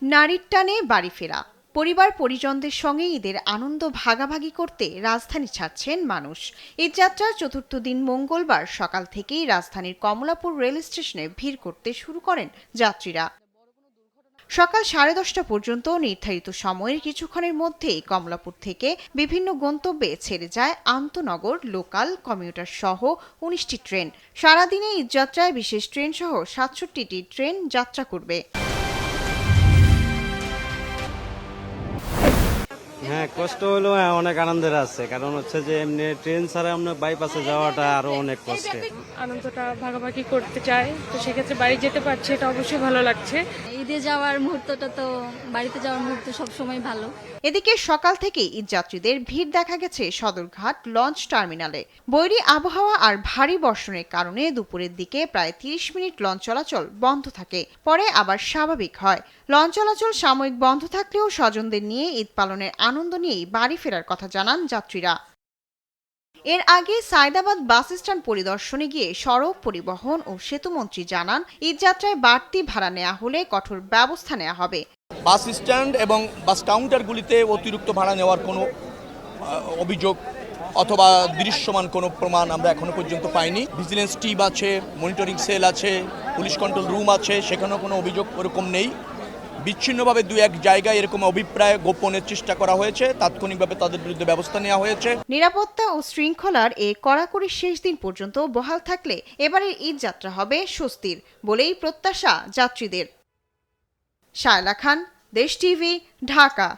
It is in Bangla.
নারীর টানে বাড়ি ফেরা, পরিবার পরিজনদের সঙ্গে ঈদের আনন্দ ভাগাভাগি করতে রাজধানী ছাড়ছেন মানুষ। ঈদযাত্রার চতুর্থ দিন মঙ্গলবার সকাল থেকেই রাজধানীর কমলাপুর রেল স্টেশনে ভিড় করতে শুরু করেন যাত্রীরা। সকাল 10:30 পর্যন্ত নির্ধারিত সময়ের কিছুক্ষণের মধ্যেই কমলাপুর থেকে বিভিন্ন গন্তব্যে ছেড়ে যায় আন্তনগর, লোকাল, কমিউটার সহ 19টি ট্রেন। সারাদিনে ঈদযাত্রায় বিশেষ ট্রেন সহ 67টি ট্রেন যাত্রা করবে। হ্যাঁ, কষ্ট হলেও অনেক আনন্দের আছে, কারণ হচ্ছে যে এমনি ট্রেন ছাড়া আমরা বাইপাসে যাওয়াটা আরো অনেক কষ্টের। আনন্দটা ভাগাভাগি করতে চাই, তো সেক্ষেত্রে বাড়ি যেতে পারছি, এটা অবশ্যই ভালো লাগছে। ঈদে যাওয়ার মুহূর্তটা তো বাড়িতে যাওয়ার মুহূর্ত সবসময় ভালো। এদিকে সকাল থেকেই ঈদযাত্রীদের ভিড় দেখা গেছে সদরঘাট লঞ্চ টার্মিনালে। বৈরী আবহাওয়া আর ভারী বর্ষণের কারণে দুপুরের দিকে প্রায় 30 মিনিট লঞ্চ চলাচল বন্ধ থাকে, পরে আবার স্বাভাবিক হয়। লঞ্চ চলাচল সাময়িক বন্ধ থাকলেও স্বজনদের নিয়ে ঈদ পালনের আনন্দ নিয়েই বাড়ি ফেরার কথা জানান যাত্রীরা। এর আগে সায়দাবাদ বাস স্ট্যান্ড পরিদর্শনে গিয়ে সড়ক পরিবহন ও সেতুমন্ত্রী জানান, ঈদযাত্রায় বাড়তি ভাড়া নেওয়া হলে কঠোর ব্যবস্থা নেওয়া হবে। বাস স্ট্যান্ড এবং বাস কাউন্টারগুলিতে অতিরিক্ত ভাড়া নেওয়ার কোনো অভিযোগ অথবা দৃশ্যমান কোনো প্রমাণ আমরা এখনো পর্যন্ত পাইনি। ভিজিলেন্স টিম আছে, মনিটরিং সেল আছে, পুলিশ কন্ট্রোল রুম আছে, সেখানেও কোনো অভিযোগ ওরকম নেই। বিচ্ছিন্নভাবে দু এক জায়গায় এরকম অভিপ্রায় গোপনের চেষ্টা করা হয়েছে, তাৎক্ষণিকভাবে তাদের বিরুদ্ধে ব্যবস্থা নেওয়া হয়েছে। নিরাপত্তা ও শৃঙ্খলার এই কড়াকড়ি শেষ দিন পর্যন্ত বহাল থাকলে এবারের ঈদযাত্রা হবে স্বস্তির বলেই প্রত্যাশা যাত্রীদের। শায়লা খান, দেশ টিভি, ঢাকা।